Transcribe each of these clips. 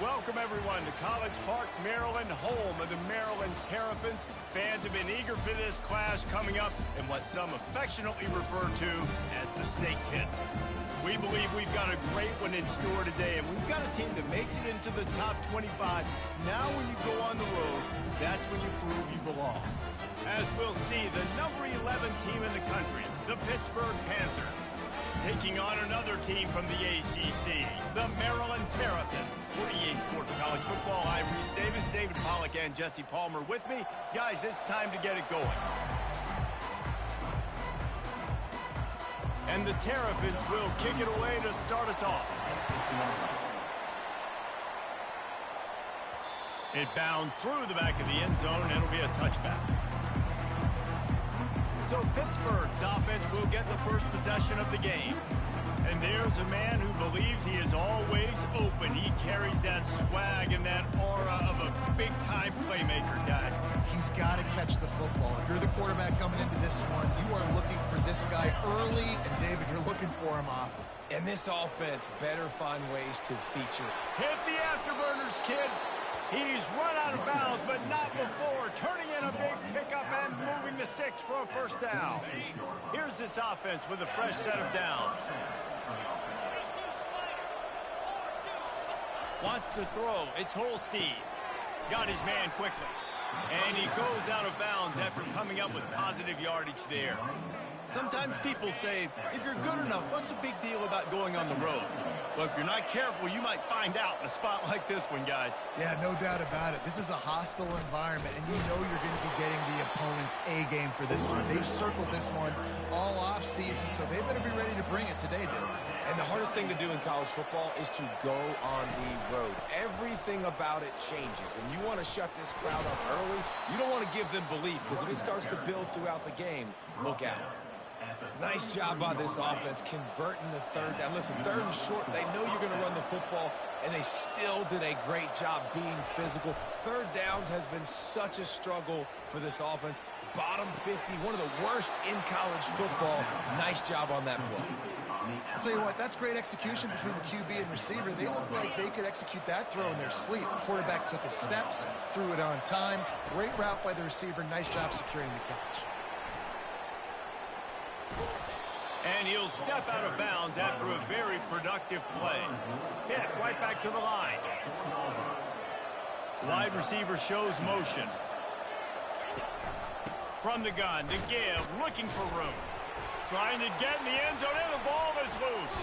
Welcome, everyone, to College Park, Maryland, home of the Maryland Terrapins. Fans have been eager for this clash coming up in what some affectionately refer to as the Snake Pit. We believe we've got a great one in store today, and we've got a team that makes it into the top 25. Now when you go on the road, that's when you prove you belong. As we'll see, the number 11 team in the country, the Pittsburgh Panthers, taking on another team from the ACC, the Maryland Terrapins. For EA Sports College Football, I'm Reese Davis, David Pollack, and Jesse Palmer with me. Guys, it's time to get it going. And the Terrapins will kick it away to start us off. It bounds through the back of the end zone, and it'll be a touchback. So Pittsburgh's offense will get the first possession of the game. And there's a man who believes he is always open. He carries that swag and that aura of a big-time playmaker, guys. He's got to catch the football. If you're the quarterback coming into this one, you are looking for this guy early, and David, you're looking for him often. And this offense better find ways to feature. Hit the afterburners, kid. He's run out of bounds, but not before. Turning in a big pickup and moving the sticks for a first down. Here's this offense with a fresh set of downs. Wants to throw. It's Holstein. Got his man quickly. And he goes out of bounds after coming up with positive yardage there. Sometimes people say, if you're good enough, what's the big deal about going on the road? Well, if you're not careful, you might find out in a spot like this one, guys. Yeah, no doubt about it. This is a hostile environment, and you know you're going to be getting the opponent's A game for this one. They've circled this one all off season, so they better be ready to bring it today, dude. And the hardest thing to do in college football is to go on the road. Everything about it changes, and you want to shut this crowd up early. You don't want to give them belief, because if it starts to build throughout the game, look out. Nice job by this offense converting the third down. Listen, third and short, they know you're going to run the football, and they still did a great job being physical. Third downs has been such a struggle for this offense. Bottom 50, one of the worst in college football. Nice job on that play. I'll tell you what, that's great execution between the QB and receiver. They look like they could execute that throw in their sleep. The quarterback took his steps, threw it on time. Great route by the receiver. Nice job securing the catch. And he'll step out of bounds after a very productive play. Hit right back to the line. Wide receiver shows motion. From the gun to give, looking for room. Trying to get in the end zone, and the ball is loose.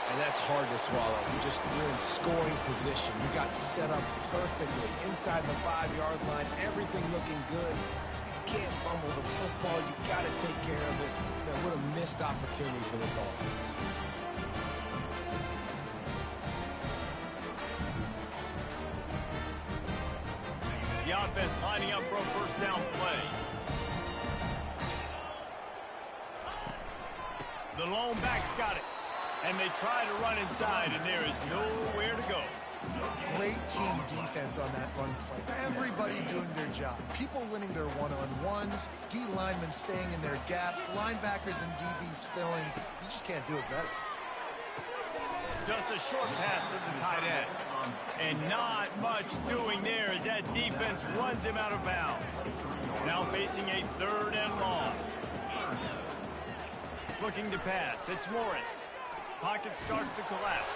And that's hard to swallow. You're in scoring position. You got set up perfectly inside the 5-yard line. Everything looking good. You can't fumble the football. You got to take care of it. Man, what a missed opportunity for this offense. The offense lining up for a first down play. The lone back's got it. And they try to run inside, and there is nowhere to go. Great team defense on that run play. Everybody doing their job. People winning their one-on-ones, D linemen staying in their gaps, linebackers and DBs filling. You just can't do it better. Just a short pass to the tight end. And not much doing there as that defense runs him out of bounds. Now facing a third and long. Looking to pass. It's Morris. Pocket starts to collapse.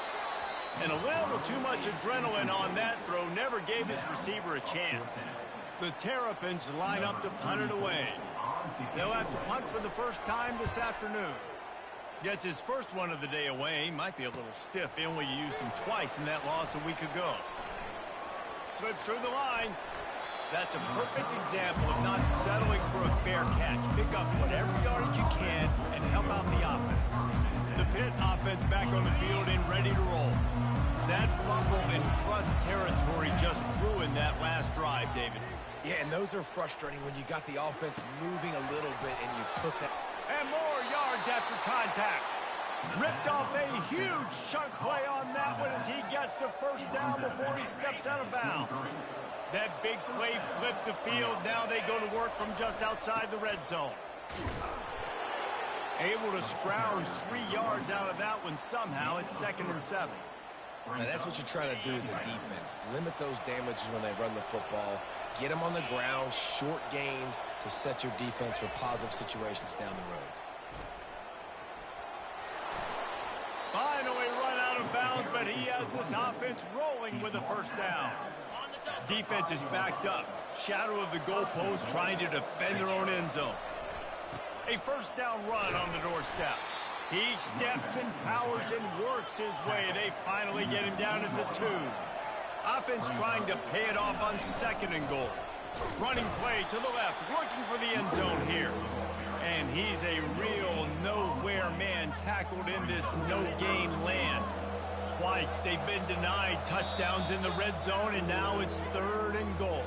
And a little too much adrenaline on that throw never gave his receiver a chance. The Terrapins line up to punt it away. They'll have to punt for the first time this afternoon. Gets his first one of the day away. Might be a little stiff. They only used him twice in that loss a week ago. Slips through the line. That's a perfect example of not settling for a fair catch. Pick up whatever yardage you can and help out the offense. The Pitt offense back on the field and ready to roll. That fumble in plus territory just ruined that last drive, David. Yeah, and those are frustrating when you got the offense moving a little bit and you put that... And more yards after contact. Ripped off a huge chunk play on that one as he gets the first down before he steps out of bounds. That big play flipped the field. Now they go to work from just outside the red zone. Able to scrounge 3 yards out of that one somehow. It's 2nd and 7. Now, that's what you're trying to do as a defense. Limit those damages when they run the football. Get them on the ground, short gains to set your defense for positive situations down the road. Finally run out of bounds, but he has this offense rolling with a first down. Defense is backed up. Shadow of the goalpost trying to defend their own end zone. A first down run on the doorstep. He steps and powers and works his way. They finally get him down at the 2. Offense trying to pay it off on 2nd and goal. Running play to the left, looking for the end zone here. And he's a real nowhere man tackled in this no-gain land. Twice they've been denied touchdowns in the red zone, and now it's 3rd and goal.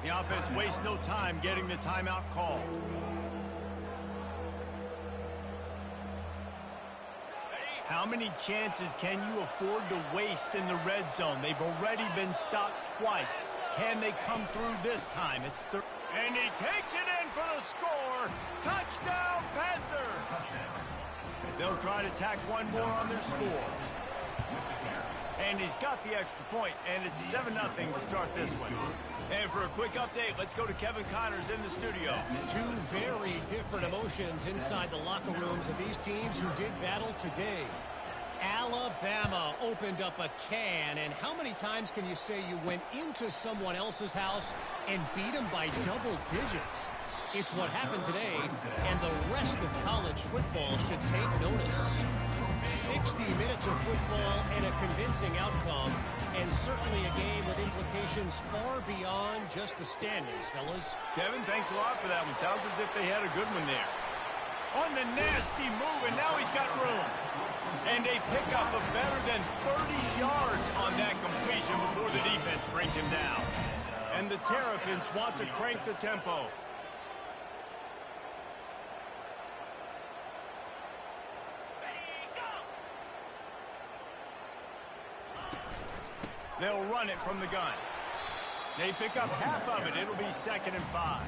The offense wastes no time getting the timeout call. How many chances can you afford to waste in the red zone? They've already been stopped twice. Can they come through this time? It's third. And he takes it in for the score. Touchdown, Panthers! They'll try to tack one more on their score. And he's got the extra point, and it's 7-0 to start this one. And for a quick update, let's go to Kevin Connors in the studio. Two very different emotions inside the locker rooms of these teams who did battle today. Alabama opened up a can, and how many times can you say you went into someone else's house and beat them by double digits? It's what happened today, and the rest of college football should take notice. 60 minutes of football and a convincing outcome, and certainly a game with implications far beyond just the standings, fellas. Kevin, thanks a lot for that one. Sounds as if they had a good one there. On the nasty move, and now he's got room. And they pick up a better than 30 yards on that completion before the defense brings him down. And the Terrapins want to crank the tempo. They'll run it from the gun. They pick up half of it. It'll be 2nd and 5.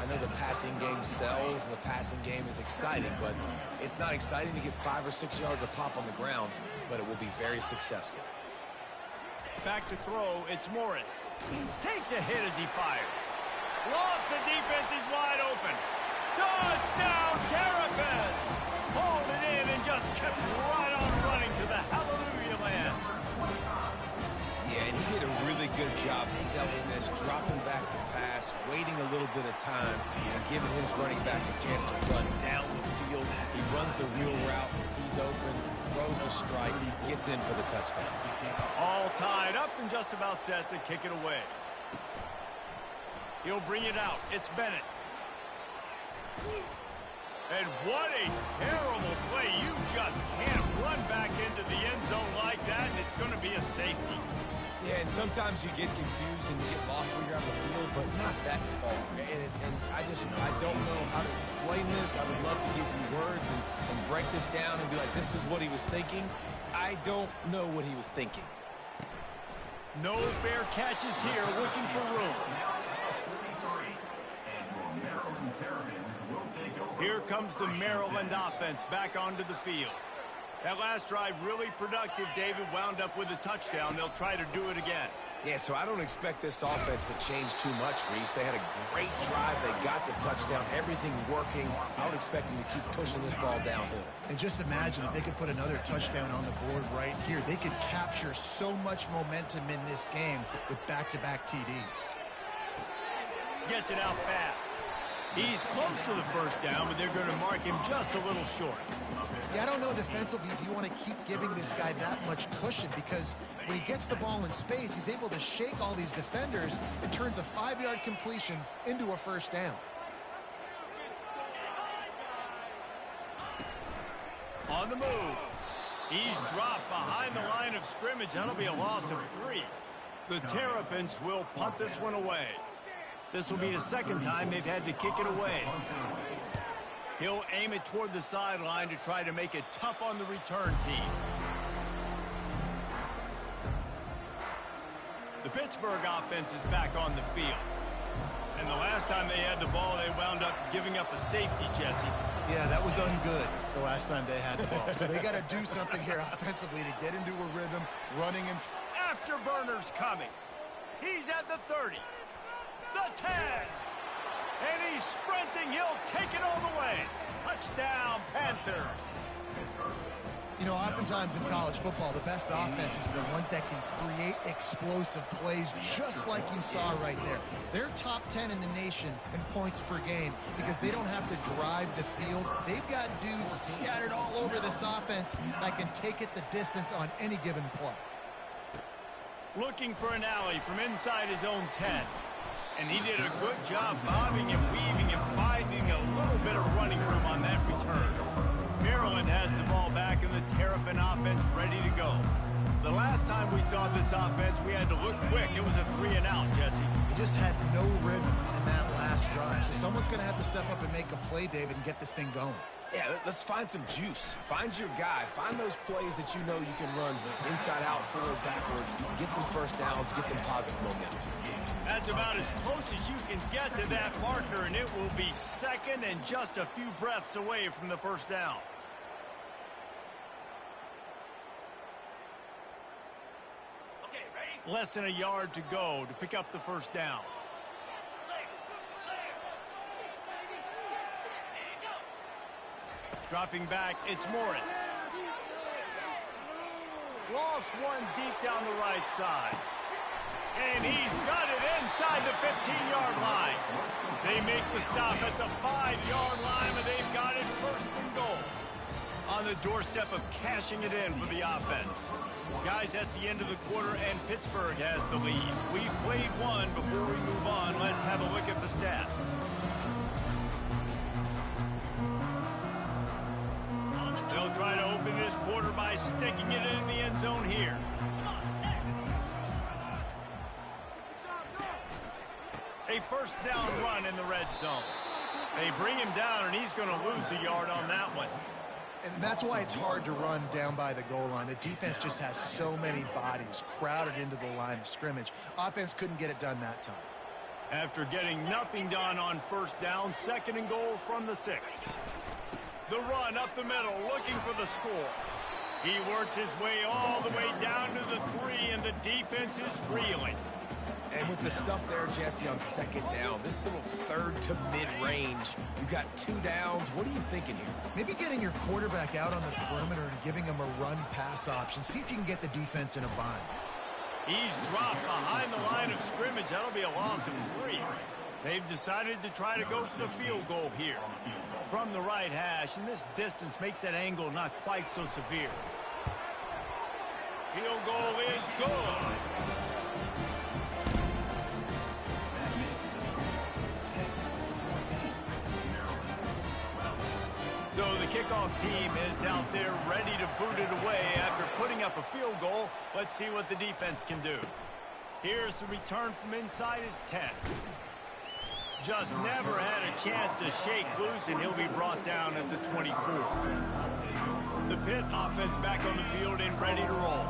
I know the passing game sells, and the passing game is exciting, but it's not exciting to get 5 or 6 yards a pop on the ground, but it will be very successful. Back to throw, it's Morris. Takes a hit as he fires. Lost, the defense is wide open. Touchdown, Terrapins! Hauled it in and just kept right on running to the hallelujah land. Yeah, and he did a really good job selling this, dropping back to pass, waiting a little bit of time, and giving his running back a chance to run down the field. He runs the real route. He's open, throws a strike, gets in for the touchdown. All tied up and just about set to kick it away. He'll bring it out. It's Bennett. And what a terrible play. You just can't run back into the end zone like that, and it's going to be a safety. Yeah, and sometimes you get confused and you get lost when you're on the field, but not that far. And I don't know how to explain this. I would love to give you words and break this down and be like, this is what he was thinking. I don't know what he was thinking. No fair catches here, looking for room. Here comes the Maryland offense back onto the field. That last drive really productive. David wound up with a touchdown. They'll try to do it again. Yeah, so I don't expect this offense to change too much, Reese. They had a great drive. They got the touchdown. Everything working. I would expect them to keep pushing this ball downhill. And just imagine if they could put another touchdown on the board right here. They could capture so much momentum in this game with back-to-back TDs. Gets it out fast. He's close to the first down, but they're going to mark him just a little short. Yeah, I don't know defensively if you want to keep giving this guy that much cushion, because when he gets the ball in space, he's able to shake all these defenders and turns a 5-yard completion into a first down. On the move. He's dropped behind the line of scrimmage. That'll be a loss of 3. The Terrapins will punt this one away. This will be the second time they've had to kick it away. He'll aim it toward the sideline to try to make it tough on the return team. The Pittsburgh offense is back on the field. And the last time they had the ball, they wound up giving up a safety, Jesse. Yeah, that was ungood the last time they had the ball. So they got to do something here offensively to get into a rhythm, running and... Afterburners coming. He's at the 30, the 10, and he's sprinting. He'll take it all the way. Touchdown, Panthers. You know, oftentimes in college football, the best offenses are the ones that can create explosive plays, just like you saw right there. They're top 10 in the nation in points per game because they don't have to drive the field. They've got dudes scattered all over this offense that can take it the distance on any given play. Looking for an alley from inside his own 10. And he did a good job bobbing and weaving and finding a little bit of running room on that return. Maryland has the ball back and the Terrapin offense ready to go. The last time we saw this offense, we had to look quick. It was a 3-and-out, Jesse. He just had no rhythm in that last drive. So someone's going to have to step up and make a play, David, and get this thing going. Yeah, let's find some juice. Find your guy. Find those plays that you know you can run inside out, forward, backwards. Get some first downs. Get some positive momentum. That's about as close as you can get to that marker, and it will be second and just a few breaths away from the first down. Okay, ready? Less than a yard to go to pick up the first down. Dropping back, it's Morris. Lost one deep down the right side. And he's got it inside the 15-yard line. They make the stop at the 5-yard line, and they've got it first and goal. On the doorstep of cashing it in for the offense. Guys, that's the end of the quarter, and Pittsburgh has the lead. We've played one. Before we move on, let's have a look at the stats. They'll try to open this quarter by sticking it in the end zone here. A first down run in the red zone. They bring him down, and he's going to lose a yard on that one. And that's why it's hard to run down by the goal line. The defense just has so many bodies crowded into the line of scrimmage. Offense couldn't get it done that time. After getting nothing done on first down, second and goal from the 6. The run up the middle, looking for the score. He works his way all the way down to the 3, and the defense is reeling. And with the stuff there, Jesse, on second down, this little third to mid-range, you got 2 downs. What are you thinking here? Maybe getting your quarterback out on the perimeter and giving him a run-pass option. See if you can get the defense in a bind. He's dropped behind the line of scrimmage. That'll be a loss of 3. They've decided to try to go for the field goal here. From the right hash, and this distance makes that angle not quite so severe. Field goal is good. So the kickoff team is out there ready to boot it away after putting up a field goal. Let's see what the defense can do. Here's the return from inside his 10. Just never had a chance to shake loose, and he'll be brought down at the 24. The Pitt offense back on the field and ready to roll.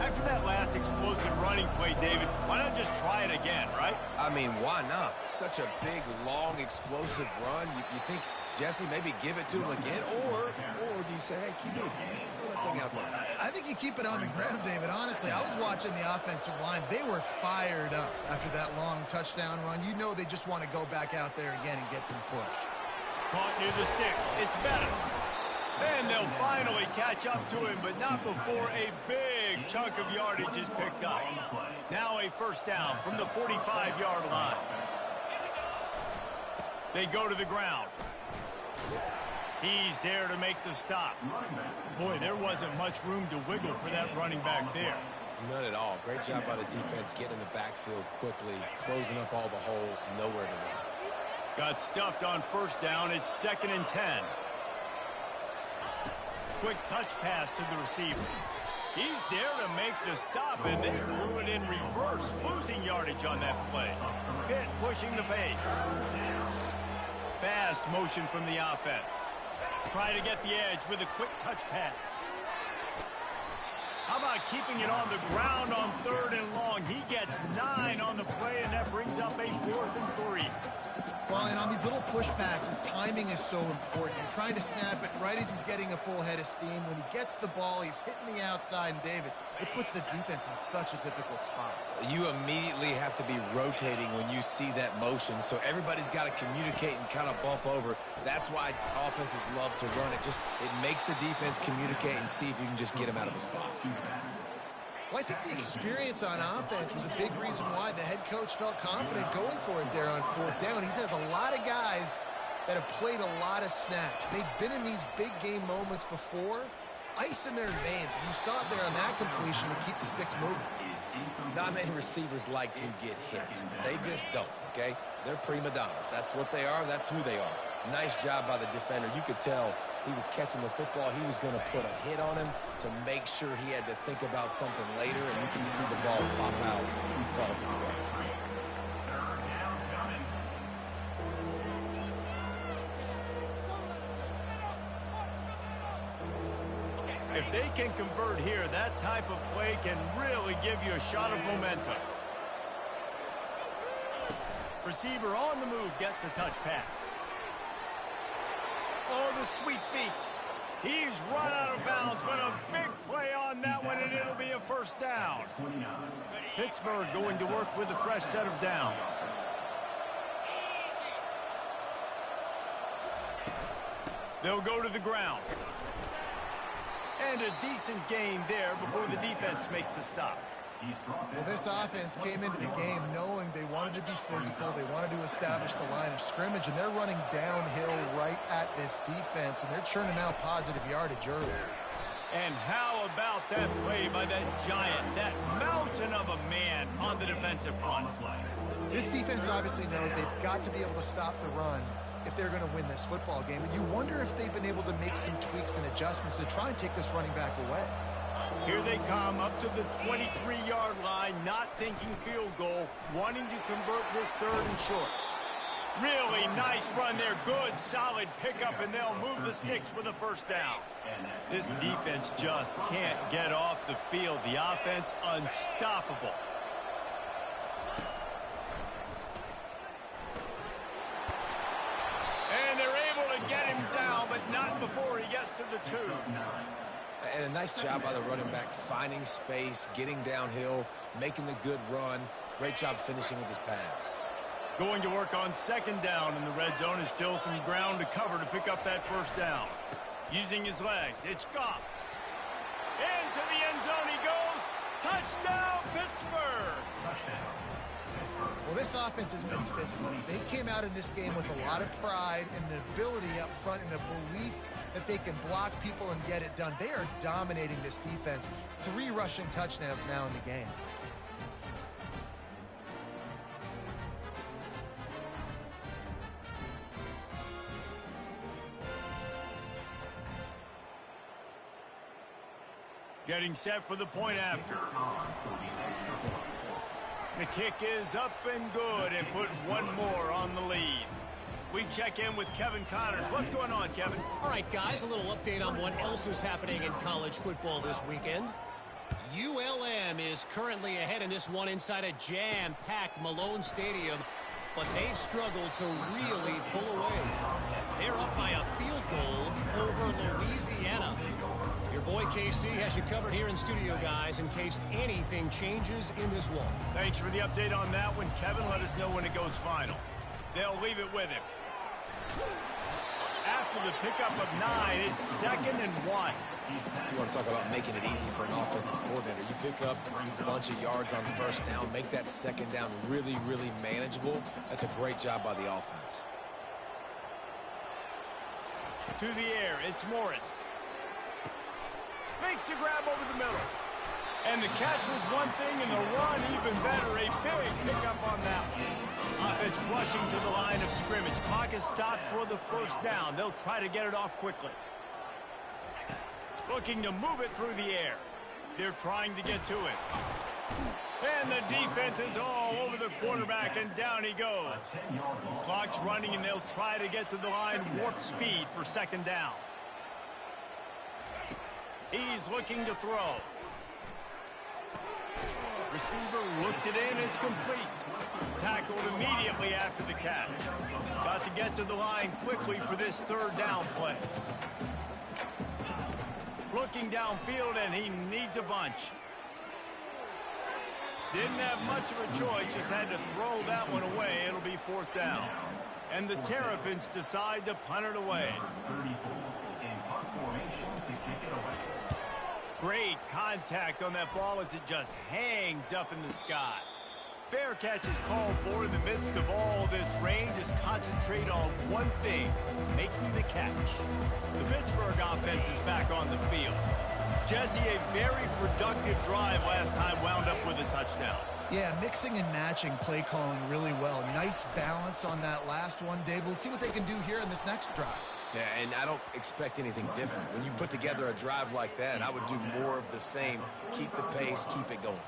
After that last explosive running play, David, why not just try it again, right? I mean, why not? Such a big, long, explosive run. You think, Jesse, maybe give it to him again? Or do you say, hey, keep it, throw that thing out there? I think you keep it on the ground, David. Honestly, I was watching the offensive line. They were fired up after that long touchdown run. You know they just want to go back out there again and get some push. Caught near the sticks. It's Bettis. And they'll finally catch up to him, but not before a big chunk of yardage is picked up. Now a first down from the 45-yard line. They go to the ground. He's there to make the stop. Boy, there wasn't much room to wiggle for that running back there. None at all. Great job by the defense getting in the backfield quickly, closing up all the holes, nowhere to run. Got stuffed on first down. It's 2nd and 10. Quick touch pass to the receiver. He's there to make the stop, and they threw it in reverse, losing yardage on that play. Pitt pushing the pace. Fast motion from the offense. Try to get the edge with a quick touch pass. How about keeping it on the ground on 3rd and long? He gets 9 on the play, and that brings up a 4th and 3. Well, and on these little push passes, timing is so important. You're trying to snap it right as he's getting a full head of steam. When he gets the ball, he's hitting the outside, and David, it puts the defense in such a difficult spot. You immediately have to be rotating when you see that motion, so everybody's got to communicate and kind of bump over. That's why offenses love to run it. It makes the defense communicate and see if you can just get him out of a spot. Well, I think the experience on offense was a big reason why the head coach felt confident going for it there on 4th down. He has a lot of guys that have played a lot of snaps. They've been in these big game moments before. Ice in their veins. You saw it there on that completion to keep the sticks moving. Not many receivers like to get hit. They just don't, okay? They're prima donnas. That's what they are. That's who they are. Nice job by the defender. You could tell he was catching the football. He was going to put a hit on him to make sure he had to think about something later, and you can see the ball pop out and fall to the ground. If they can convert here, that type of play can really give you a shot of momentum. Receiver on the move gets the touch pass. Oh, the sweet feet. He's run out of bounds, but a big play on that one, and it'll be a first down. Pittsburgh going to work with a fresh set of downs. They'll go to the ground. And a decent gain there before the defense makes the stop. Well, this offense came into the game knowing they wanted to be physical. They wanted to establish the line of scrimmage, and they're running downhill right at this defense, and they're churning out positive yardage early. And how about that play by that giant, that mountain of a man on the defensive front? This defense obviously knows they've got to be able to stop the run if they're going to win this football game. And you wonder if they've been able to make some tweaks and adjustments to try and take this running back away. Here they come up to the 23-yard line, not thinking field goal, wanting to convert this 3rd and short. Really nice run there. Good, solid pickup, and they'll move the sticks with a first down. This defense just can't get off the field. The offense unstoppable. And they're able to get him down, but not before he gets to the 2. And a nice job by the running back, finding space, getting downhill, making the good run. Great job finishing with his pads. Going to work on 2nd down in the red zone. Is still some ground to cover to pick up that first down. Using his legs, it's Goff. Into the end zone he goes. Touchdown, Pittsburgh! Well, this offense has been physical. They came out in this game with a lot of pride and an ability up front and a belief that they can block people and get it done. They are dominating this defense. 3 rushing touchdowns now in the game. Getting set for the point after. The kick is up and good and put one more on the lead. We check in with Kevin Connors. What's going on, Kevin? All right, guys, a little update on what else is happening in college football this weekend. ULM is currently ahead in this one inside a jam-packed Malone Stadium, but they've struggled to really pull away. They're up by a field goal over Louisiana. Your boy KC has you covered here in studio, guys, in case anything changes in this one. Thanks for the update on that one, Kevin. Let us know when it goes final. They'll leave it with him. After the pickup of 9, it's 2nd and 1. You want to talk about making it easy for an offensive coordinator. You pick up a bunch of yards on 1st down, make that 2nd down really, really manageable. That's a great job by the offense. To the air, it's Morris. Makes the grab over the middle. And the catch was one thing, and the run even better. A big pickup on that one. Offense rushing to the line of scrimmage. Clock is stopped for the first down. They'll try to get it off quickly. Looking to move it through the air. They're trying to get to it. And the defense is all over the quarterback, and down he goes. Clock's running, and they'll try to get to the line warp speed for 2nd down. He's looking to throw. Receiver looks it in, it's complete. Tackled immediately after the catch. Got to get to the line quickly for this third down play. Looking downfield, and he needs a bunch. Didn't have much of a choice, just had to throw that one away. It'll be fourth down. And the Terrapins decide to punt it away. Great contact on that ball as it just hangs up in the sky. Fair catch is called for in the midst of all this rain. Just concentrate on one thing, making the catch. The Pittsburgh offense is back on the field. Jesse, a very productive drive last time wound up with a touchdown. Yeah, mixing and matching play calling really well. Nice balance on that last one, Dave. Let's see what they can do here in this next drive. Yeah, and I don't expect anything different. When you put together a drive like that, I would do more of the same. Keep the pace, keep it going.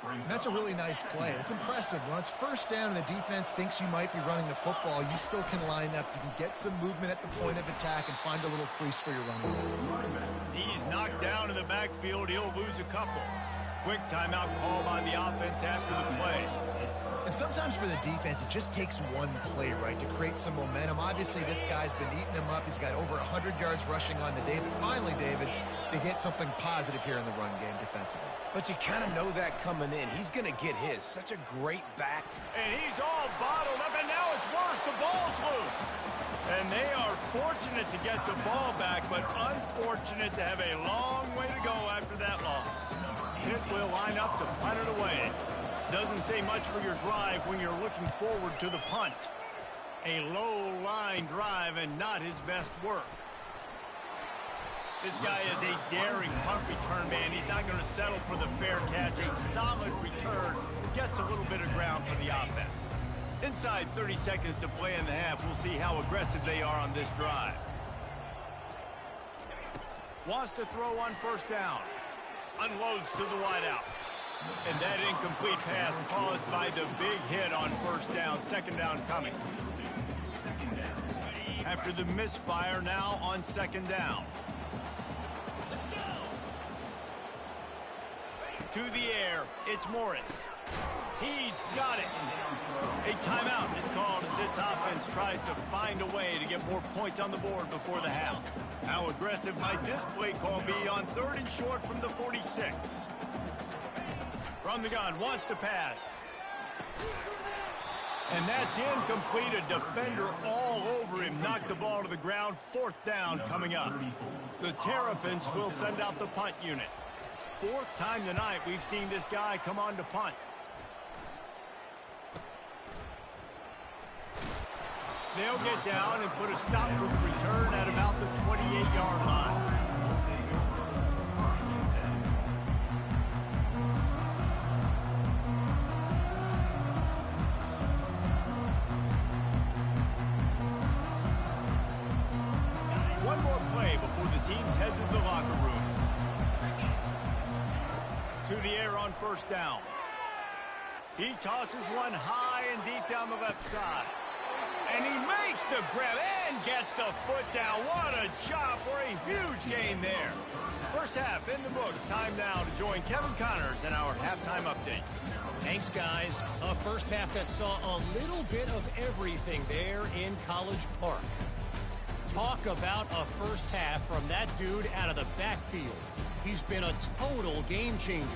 And that's a really nice play. It's impressive. When it's first down and the defense thinks you might be running the football, you still can line up. You can get some movement at the point of attack and find a little crease for your running back. He's knocked down in the backfield. He'll lose a couple. Quick timeout call by the offense after the play. And sometimes for the defense, it just takes one play, right, to create some momentum. Obviously, this guy's been eating him up. He's got over 100 yards rushing on the day. But finally, David, they get something positive here in the run game defensively. But you kind of know that coming in. He's going to get his. Such a great back. And he's all bottled up, and now it's worse. The ball's loose. And they are fortunate to get the ball back, but unfortunate to have a long way to go after that loss. Pitt will line up to punt it away. Doesn't say much for your drive when you're looking forward to the punt. A low-line drive and not his best work. This guy is a daring punt return man. He's not going to settle for the fair catch. A solid return gets a little bit of ground for the offense. Inside 30 seconds to play in the half. We'll see how aggressive they are on this drive. Wants to throw on first down. Unloads to the wideout. And that incomplete pass caused by the big hit on first down. Second down coming. After the misfire, now on second down. To the air, it's Morris. He's got it. A timeout is called as this offense tries to find a way to get more points on the board before the half. How aggressive might this play call be on third and short from the 46? From the gun, wants to pass. And that's incomplete. A defender all over him. Knocked the ball to the ground. Fourth down coming up. The Terrapins will send out the punt unit. Fourth time tonight we've seen this guy come on to punt. They'll get down and put a stop to the return at about the 28-yard line. One more play before the teams head to the locker rooms. To the air on first down. He tosses one high and deep down the left side. And he makes the grab and gets the foot down. What a job for a huge gain there. First half in the books. Time now to join Kevin Connors in our halftime update. Thanks, guys. A first half that saw a little bit of everything there in College Park. Talk about a first half from that dude out of the backfield. He's been a total game changer.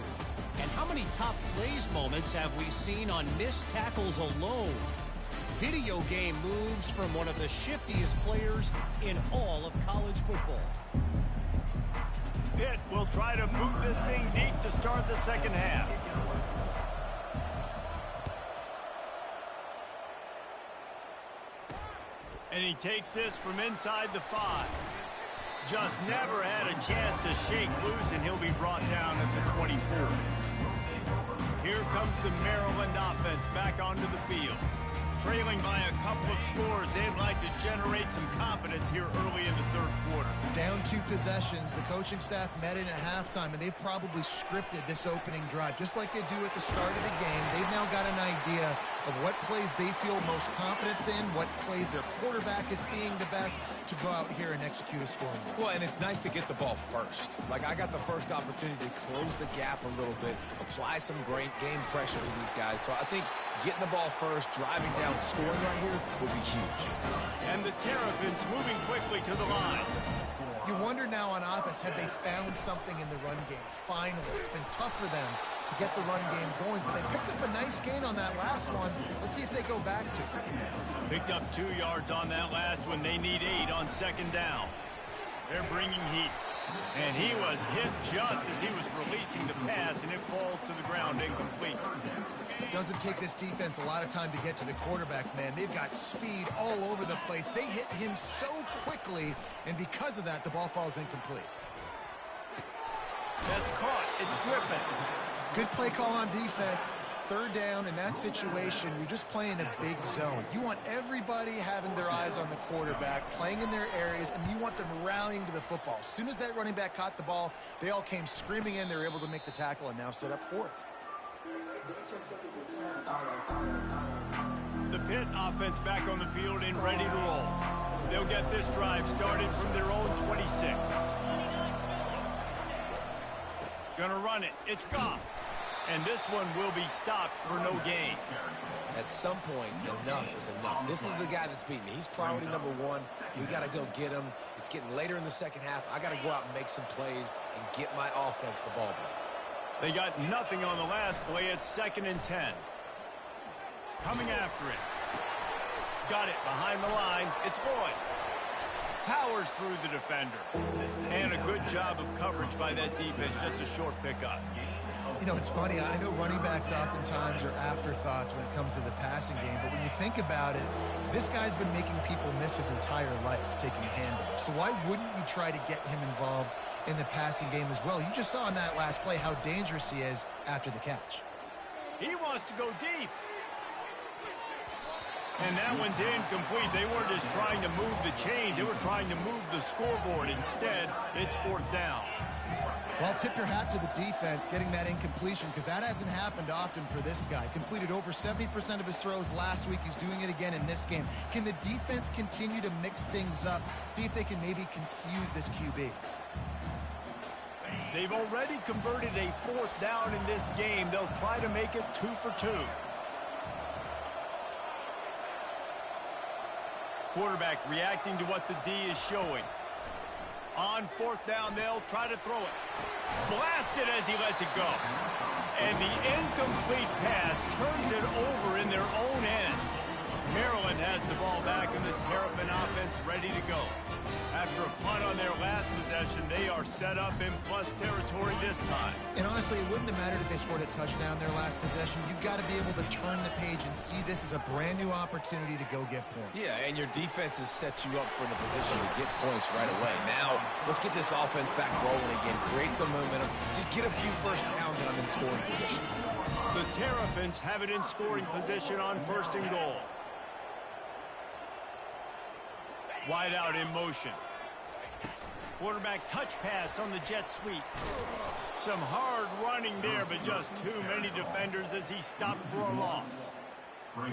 And how many top plays moments have we seen on missed tackles alone? Video game moves from one of the shiftiest players in all of college football. Pitt will try to boot this thing deep to start the second half. And he takes this from inside the 5. Just never had a chance to shake loose, and he'll be brought down at the 24. Here comes the Maryland offense back onto the field. Trailing by a couple of scores, they'd like to generate some confidence here early in the third quarter. Down 2 possessions, the coaching staff met in at halftime, and they've probably scripted this opening drive. Just like they do at the start of the game, they've now got an idea of what plays they feel most confident in, what plays their quarterback is seeing the best to go out here and execute a scoring. Well, and it's nice to get the ball first. Like, I got the first opportunity to close the gap a little bit, apply some great game pressure to these guys. So I think getting the ball first, driving down, scoring right here will be huge. And the Terrapins moving quickly to the line. You wonder now on offense, have they found something in the run game? Finally, it's been tough for them to get the run game going, but they picked up a nice gain on that last one. Let's see if they go back to it. Picked up 2 yards on that last one. They need 8 on second down. They're bringing heat. And he was hit just as he was releasing the pass, and it falls to the ground incomplete. It doesn't take this defense a lot of time to get to the quarterback, man. They've got speed all over the place. They hit him so quickly, and because of that, the ball falls incomplete. That's caught. It's Griffin. Good play call on defense. Third down in that situation, you're just playing a big zone. You want everybody having their eyes on the quarterback, playing in their areas, and you want them rallying to the football. As soon as that running back caught the ball, they all came screaming in. They were able to make the tackle and now set up fourth. The Pitt offense back on the field and ready to roll. They'll get this drive started from their own 26. Gonna run it. It's Goff. And this one will be stopped for no gain. At some point, enough is enough. This is the guy that's beating me. He's priority number 1. We got to go get him. It's getting later in the second half. I got to go out and make some plays and get my offense the ball back. They got nothing on the last play. It's 2nd and 10. Coming after it. Got it behind the line. It's Boyd. Powers through the defender. And a good job of coverage by that defense. Just a short pickup. You know, it's funny. I know running backs oftentimes are afterthoughts when it comes to the passing game, but when you think about it, this guy's been making people miss his entire life taking handoffs. So why wouldn't you try to get him involved in the passing game as well? You just saw in that last play how dangerous he is after the catch. He wants to go deep. And that one's incomplete. They weren't just trying to move the chains. They were trying to move the scoreboard. Instead, it's 4th down. Well, tip your hat to the defense getting that incompletion because that hasn't happened often for this guy. Completed over 70% of his throws last week. He's doing it again in this game. Can the defense continue to mix things up? See if they can maybe confuse this QB. They've already converted a 4th down in this game. They'll try to make it 2 for 2. Quarterback reacting to what the D is showing. On 4th down, they'll try to throw it. Blasted as he lets it go. And the incomplete pass turns it over in their own end. Maryland has the ball back and the Terrapin offense ready to go. After a punt on their last possession, they are set up in plus territory this time. And honestly, it wouldn't have mattered if they scored a touchdown their last possession. You've got to be able to turn the page and see this as a brand new opportunity to go get points. Yeah, and your defense has set you up for the position to get points right away. Now, let's get this offense back rolling again, create some momentum, just get a few first downs and I'm in scoring position. The Terrapins have it in scoring position on 1st and goal. Wide out in motion. Quarterback touch pass on the jet sweep. Some hard running there, but just too many defenders as he stopped for a loss.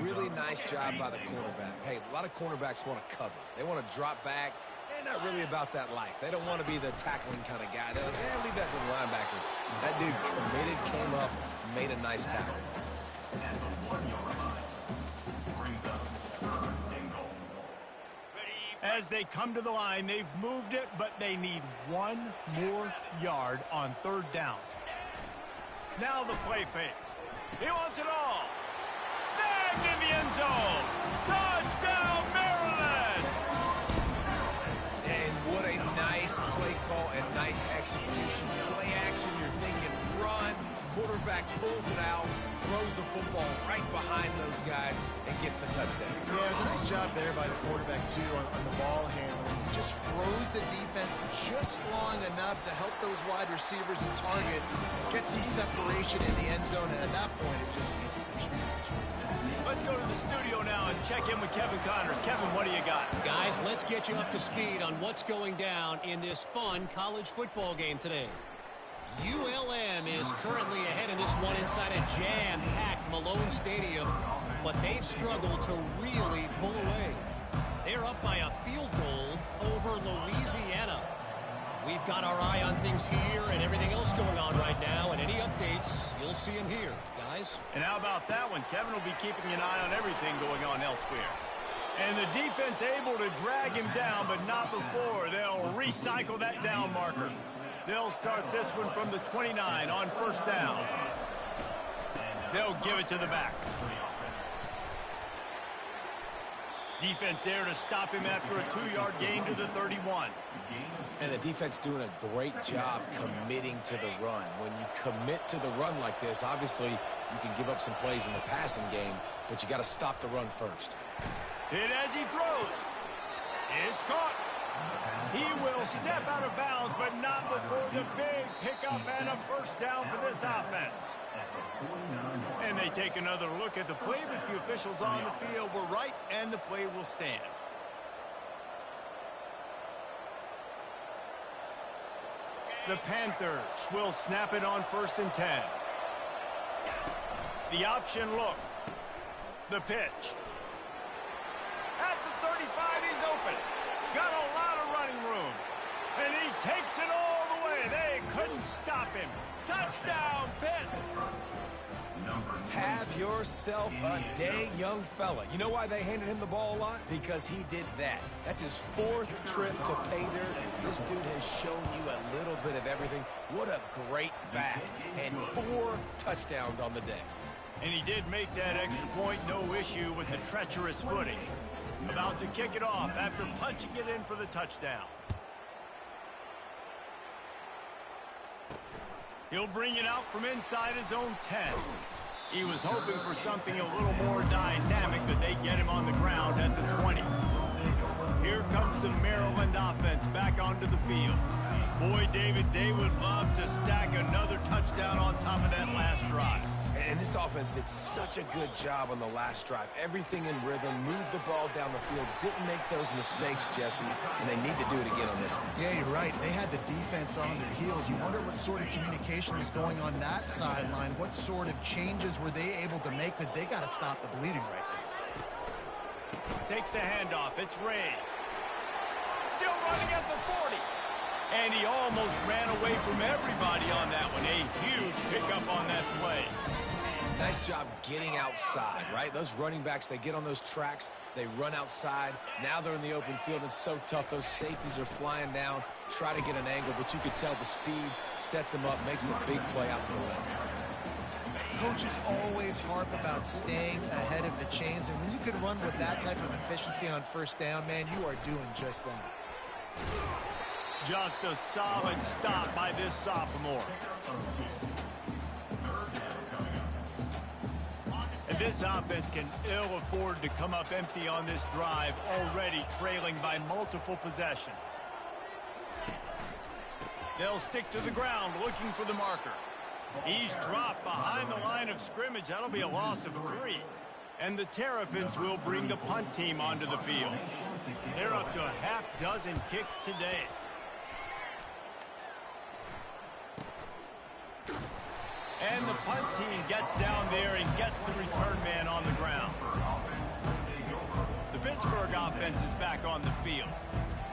Really nice job by the cornerback. Hey, a lot of cornerbacks want to cover. They want to drop back. They're not really about that life. They don't want to be the tackling kind of guy. They're like, leave that to the linebackers. That dude committed, came up, made a nice tackle. As they come to the line, they've moved it, but they need 1 more yard on 3rd down. Now the play fake. He wants it all. Snagged in the end zone. Touchdown, Maryland! And what a nice play call and nice execution. Play action, you're thinking run. Quarterback pulls it out, throws the football right behind those guys, and gets the touchdown. Yeah, it was a nice job there by the quarterback, too, on the ball handling. He just froze the defense just long enough to help those wide receivers and targets get some separation in the end zone, and at that point, it was just an easy push. Let's go to the studio now and check check in with Kevin Connors. Kevin, what do you got? Guys, let's get you up to speed on what's going down in this fun college football game today. ULM is currently ahead in this one inside a jam-packed Malone Stadium, but they've struggled to really pull away. They're up by a field goal over Louisiana. We've got our eye on things here and everything else going on right now, and any updates, you'll see them here, guys. And how about that one? Kevin will be keeping an eye on everything going on elsewhere. And the defense able to drag him down, but not before they'll recycle that down marker. They'll start this one from the 29 on first down. They'll give it to the back. Defense there to stop him after a 2-yard gain to the 31. And the defense doing a great job committing to the run. When you commit to the run like this, obviously you can give up some plays in the passing game, but you got to stop the run first. Hit as he throws. It's caught. He will step out of bounds, but not before the big pickup and a first down for this offense. And they take another look at the play, but the officials on the field were right, and the play will stand. The Panthers will snap it on 1st and 10. The option look. The pitch. At the 35, he's open. Got a lot of running room. And he takes it all the way. They couldn't stop him. Touchdown, Pitt. Have yourself a day, young fella. You know why they handed him the ball a lot? Because he did that. That's his 4th trip to pay dirt. This dude has shown you a little bit of everything. What a great back. And 4 touchdowns on the day. And he did make that extra point, no issue with the treacherous footing. About to kick it off after punching it in for the touchdown. He'll bring it out from inside his own 10. He was hoping for something a little more dynamic, but they get him on the ground at the 20. Here comes the Maryland offense back onto the field. Boy, David, they would love to stack another touchdown on top of that last drive. And this offense did such a good job on the last drive. Everything in rhythm, moved the ball down the field, didn't make those mistakes, Jesse, and they need to do it again on this one. Yeah, you're right. They had the defense on their heels. You wonder what sort of communication was going on that sideline. What sort of changes were they able to make? Because they got to stop the bleeding right there. Takes the handoff. It's Ray. Still running at the 40. And he almost ran away from everybody on that one. A huge pickup on that play. Nice job getting outside, right? Those running backs, they get on those tracks, they run outside. Now they're in the open field. It's so tough. Those safeties are flying down, try to get an angle, but you could tell the speed sets them up, makes the big play out to the left. Coaches always harp about staying ahead of the chains, and when you can run with that type of efficiency on first down, man, you are doing just that. Just a solid stop by this sophomore. And this offense can ill afford to come up empty on this drive, already trailing by multiple possessions. They'll stick to the ground looking for the marker. He's dropped behind the line of scrimmage. That'll be a loss of 3. And the Terrapins will bring the punt team onto the field. They're up to a half-dozen kicks today. And the punt team gets down there and gets the return man on the ground. The Pittsburgh offense is back on the field.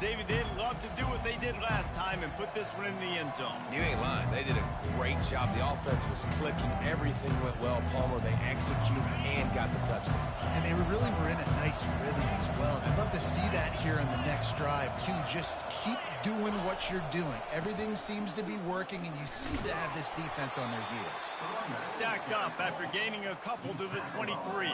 David, they'd love to do what they did last time and put this one in the end zone. You ain't lying. They did a great job. The offense was clicking. Everything went well. Palmer, they executed and got the touchdown. And they really were in a nice rhythm as well. I'd love to see that here on the next drive, too. Just keep doing what you're doing. Everything seems to be working, and you seem to have this defense on their heels. Stacked up after gaining a couple to the 23.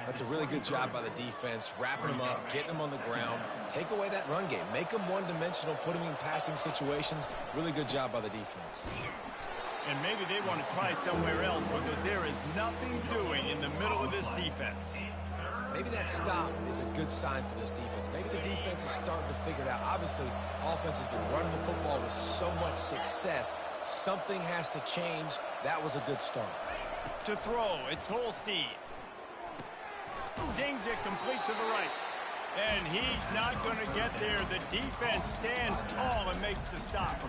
That's a really good job by the defense, wrapping them up, getting them on the ground. Take away that run game. Make them one-dimensional, put them in passing situations. Really good job by the defense. And maybe they want to try somewhere else because there is nothing doing in the middle of this defense. Maybe that stop is a good sign for this defense. Maybe the defense is starting to figure it out. Obviously, offense has been running the football with so much success. Something has to change. That was a good start. To throw, it's Holstein. Zings it complete to the right. And he's not going to get there. The defense stands tall and makes the stop.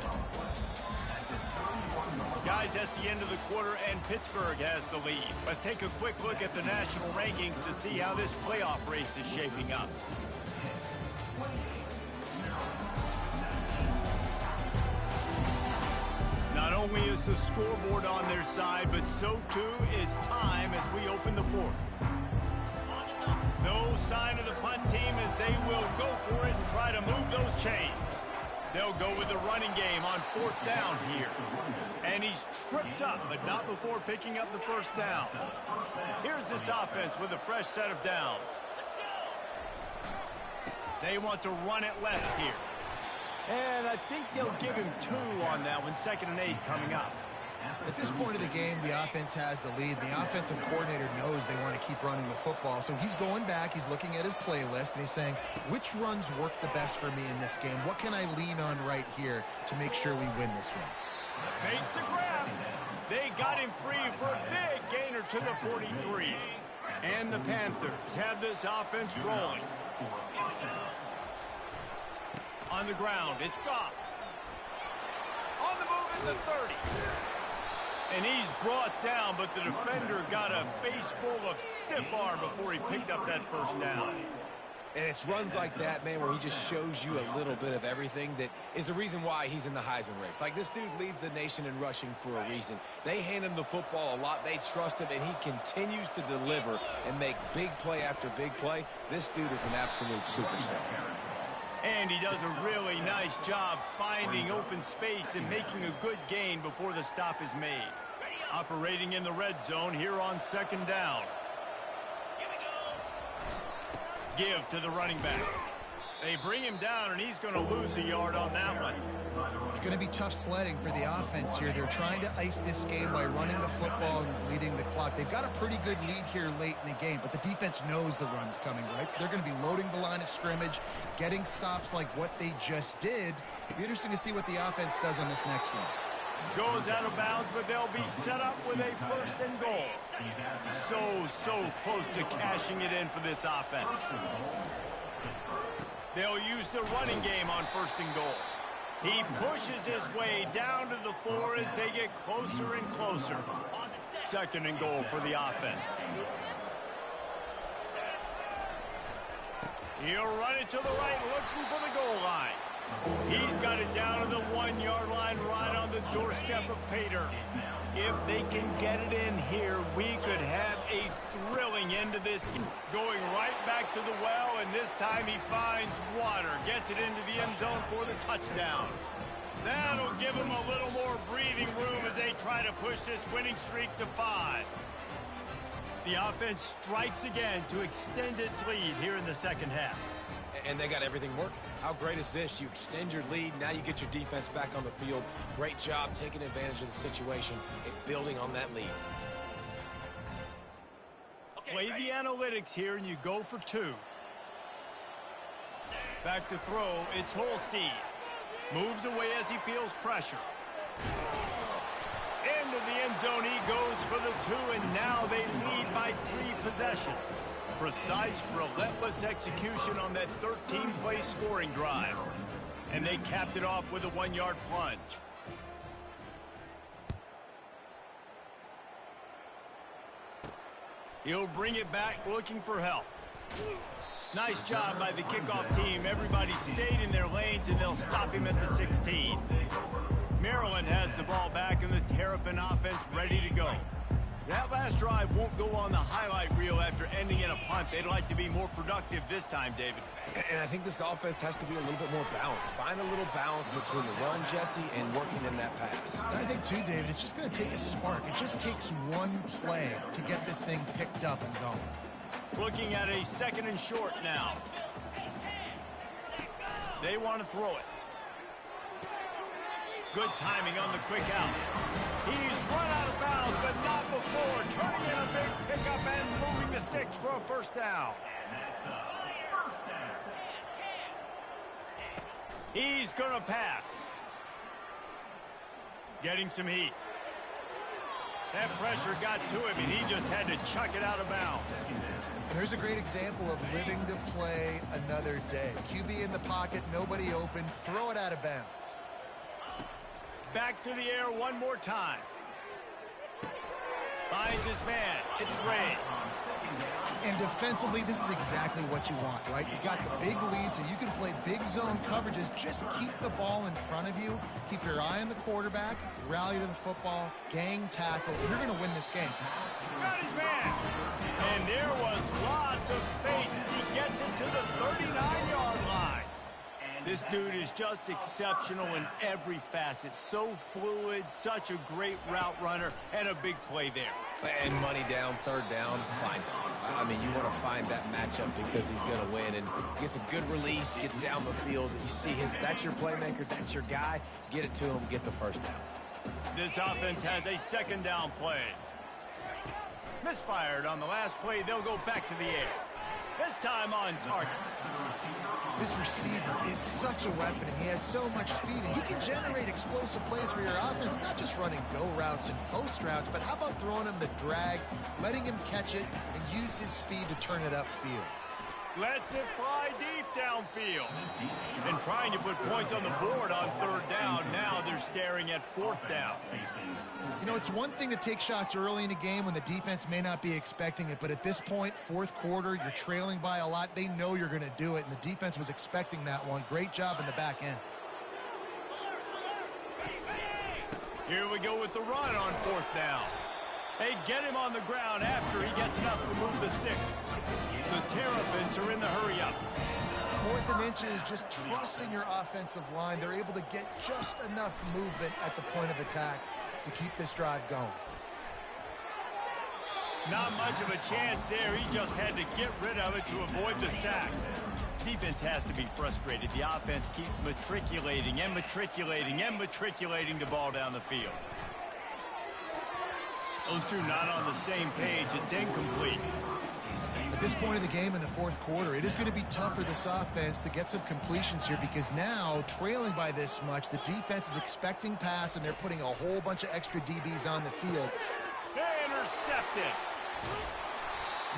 Guys, that's the end of the quarter, and Pittsburgh has the lead. Let's take a quick look at the national rankings to see how this playoff race is shaping up. Not only is the scoreboard on their side, but so too is time as we open the fourth. No sign of the punt team as they will go for it and try to move those chains. They'll go with the running game on fourth down here. And he's tripped up, but not before picking up the first down. Here's this offense with a fresh set of downs. They want to run it left here. And I think they'll give him 2 on that one, 2nd and 8 coming up. At this point of the game, the offense has the lead. The offensive coordinator knows they want to keep running the football. So he's going back, he's looking at his playlist, and he's saying, which runs work the best for me in this game? What can I lean on right here to make sure we win this one? Makes the grab. They got him free for a big gainer to the 43. And the Panthers have this offense rolling. On the ground, it's Goff. On the move at the 30. And he's brought down, but the defender got a face full of stiff arm before he picked up that first down. And it's runs like that, man, where he just shows you a little bit of everything that is the reason why he's in the Heisman race. Like, this dude leads the nation in rushing for a reason. They hand him the football a lot. They trust him, and he continues to deliver and make big play after big play. This dude is an absolute superstar. And he does a really nice job finding open space and making a good gain before the stop is made. Operating in the red zone here on 2nd down. Give to the running back. They bring him down, and he's going to lose a yard on that one. It's going to be tough sledding for the offense here. They're trying to ice this game by running the football and leading the clock. They've got a pretty good lead here late in the game, but the defense knows the run's coming, right? So they're going to be loading the line of scrimmage, getting stops like what they just did. It'll be interesting to see what the offense does on this next one. Goes out of bounds, but they'll be set up with a 1st and goal. So close to cashing it in for this offense. They'll use the running game on 1st and goal. He pushes his way down to the 4 as they get closer and closer. 2nd and goal for the offense. He'll run it to the right, looking for the goal line. He's got it down to the 1-yard line, right on the doorstep of Pater. If they can get it in here, we could have a thrilling end to this. Going right back to the well, and this time he finds water. Gets it into the end zone for the touchdown. That'll give him a little more breathing room as they try to push this winning streak to 5. The offense strikes again to extend its lead here in the 2nd half. And they got everything working. How great is this? You extend your lead. Now you get your defense back on the field. Great job taking advantage of the situation and building on that lead. Play the analytics here, and you go for 2. Back to throw. It's Holstein. Moves away as he feels pressure. Into the end zone he goes for the 2, and now they lead by 3 possessions. Precise, relentless execution on that 13-play scoring drive. And they capped it off with a 1-yard plunge. He'll bring it back looking for help. Nice job by the kickoff team. Everybody stayed in their lanes, and they'll stop him at the 16. Maryland has the ball back, and the Terrapin offense ready to go. That last drive won't go on the highlight reel after ending in a punt. They'd like to be more productive this time, David. And I think this offense has to be a little bit more balanced. Find a little balance between the run, Jesse, and working in that pass. And I think, too, David, it's just going to take a spark. It just takes one play to get this thing picked up and going. Looking at a 2nd and short now. They want to throw it. Good timing on the quick out. He's run out of bounds, but not before. Turning in a big pickup and moving the sticks for a 1st down. He's going to pass. Getting some heat. That pressure got to him, and he just had to chuck it out of bounds. And there's a great example of living to play another day. QB in the pocket, nobody open, throw it out of bounds. Back to the air one more time. Finds his man. It's Ray. And defensively, this is exactly what you want, right? You got the big lead, so you can play big zone coverages. Just keep the ball in front of you. Keep your eye on the quarterback. Rally to the football. Gang tackle. You're going to win this game. Got his man. And there was lots of space as he gets it to the 39-yard line. This dude is just exceptional in every facet. So fluid, such a great route runner, and a big play there. And money down, third down, find him. I mean, you want to find that matchup because he's going to win. And gets a good release, gets down the field. You see that's your playmaker, that's your guy. Get it to him, get the first down. This offense has a second down play. Misfired on the last play. They'll go back to the air. This time on target. This receiver is such a weapon. He has so much speed, and he can generate explosive plays for your offense, not just running go routes and post routes, but how about throwing him the drag, letting him catch it, and use his speed to turn it upfield. Lets it fly deep downfield. And trying to put points on the board on third down. Now they're staring at fourth down. You know, it's one thing to take shots early in a game when the defense may not be expecting it, but at this point, fourth quarter, you're trailing by a lot. They know you're going to do it, and the defense was expecting that one. Great job in the back end. Here we go with the run on fourth down. They get him on the ground after he gets enough to move the sticks. The Terrapins are in the hurry-up. Fourth and inches, just trust in your offensive line. They're able to get just enough movement at the point of attack to keep this drive going. Not much of a chance there. He just had to get rid of it to avoid the sack. Defense has to be frustrated. The offense keeps matriculating and matriculating and matriculating the ball down the field. Those two not on the same page. It's incomplete. At this point of the game in the fourth quarter, it is going to be tough for this offense to get some completions here because now, trailing by this much, the defense is expecting pass, and they're putting a whole bunch of extra DBs on the field. Intercepted.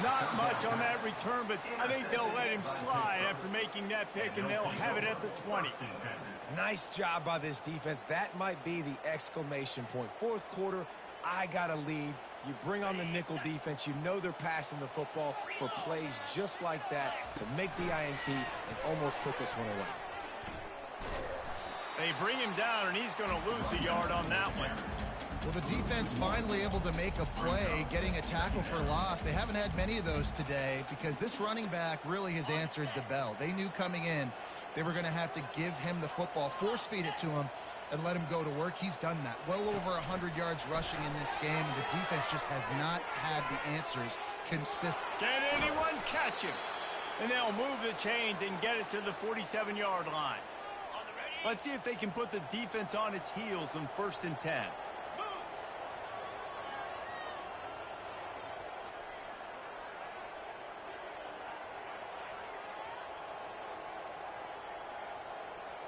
Not much on that return, but I think they'll let him slide after making that pick, and they'll have it at the 20. Nice job by this defense. That might be the exclamation point. Fourth quarter, I got a lead. You bring on the nickel defense. You know they're passing the football for plays just like that to make the INT and almost put this one away. They bring him down, and he's going to lose a yard on that one. Well, the defense finally able to make a play, getting a tackle for loss. They haven't had many of those today because this running back really has answered the bell. They knew coming in they were going to have to give him the football, force feed it to him, and let him go to work. He's done that. Well over 100 yards rushing in this game, and the defense just has not had the answers consistent. Can anyone catch him? And they'll move the chains and get it to the 47-yard line. Let's see if they can put the defense on its heels on 1st and 10.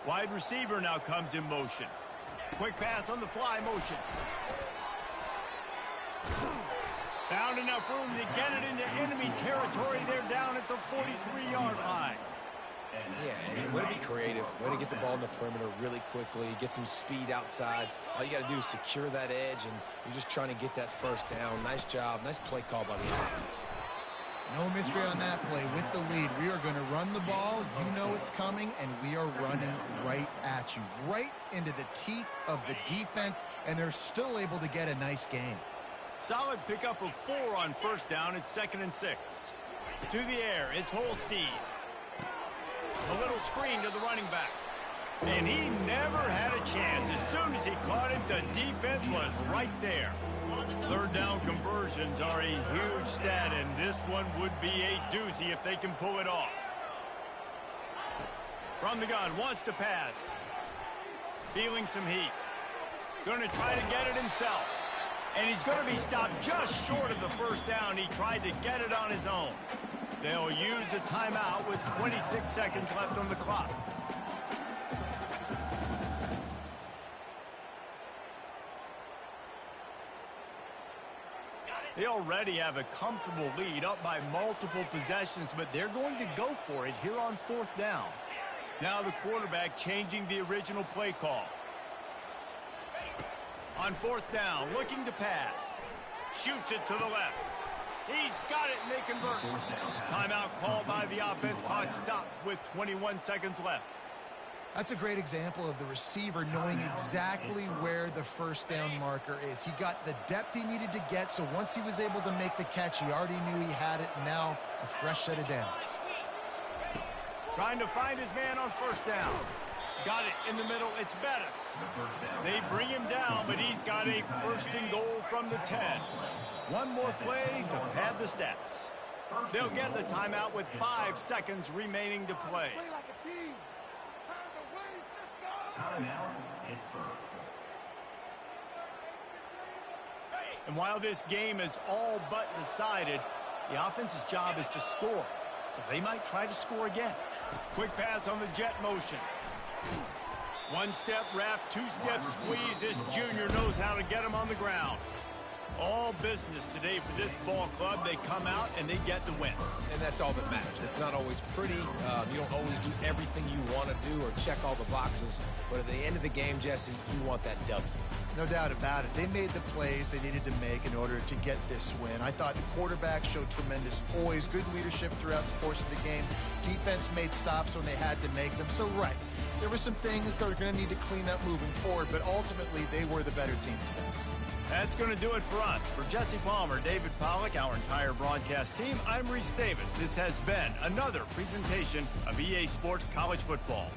Wide receiver now comes in motion. Quick pass on the fly motion. Found enough room to get it into enemy territory. They're down at the 43-yard line. Yeah, and way to be creative. Way to get the ball in the perimeter really quickly. Get some speed outside. All you got to do is secure that edge, and you're just trying to get that first down. Nice job. Nice play call by the offense. No mystery on that play. With the lead, we are going to run the ball. You know it's coming, and we are running right at you. Right into the teeth of the defense, and they're still able to get a nice game. Solid pickup of 4 on 1st down. It's 2nd and 6. To the air, it's Holstein. A little screen to the running back. And he never had a chance. As soon as he caught it, the defense was right there. 3rd down conversions are a huge stat, and this one would be a doozy if they can pull it off. From the gun, wants to pass. Feeling some heat. Going to try to get it himself. And he's going to be stopped just short of the 1st down. He tried to get it on his own. They'll use a timeout with 26 seconds left on the clock. They already have a comfortable lead, up by multiple possessions, but they're going to go for it here on 4th down. Now the quarterback changing the original play call. On 4th down, looking to pass. Shoots it to the left. He's got it, and they convert. Timeout called by the offense. Clock stopped with 21 seconds left. That's a great example of the receiver knowing exactly where the first down marker is. He got the depth he needed to get, so once he was able to make the catch, he already knew he had it. Now a fresh set of downs. Trying to find his man on 1st down. Got it in the middle. It's Bettis. They bring him down, but he's got a 1st and goal from the 10. One more play to pad the stats. They'll get the timeout with 5 seconds remaining to play. And while this game is all but decided, the offense's job is to score. So they might try to score again. Quick pass on the jet motion. 1-step wrap, 2-step squeeze. This junior knows how to get him on the ground. All business today for this ball club. They come out and they get the win. And that's all that matters. It's not always pretty. You don't always do everything you want to do or check all the boxes. But at the end of the game, Jesse, you want that W. No doubt about it. They made the plays they needed to make in order to get this win. I thought the quarterback showed tremendous poise, good leadership throughout the course of the game. Defense made stops when they had to make them. So, right, there were some things they're going to need to clean up moving forward, but ultimately they were the better team today. That's going to do it for us. For Jesse Palmer, David Pollack, our entire broadcast team, I'm Reese Davis. This has been another presentation of EA Sports College Football.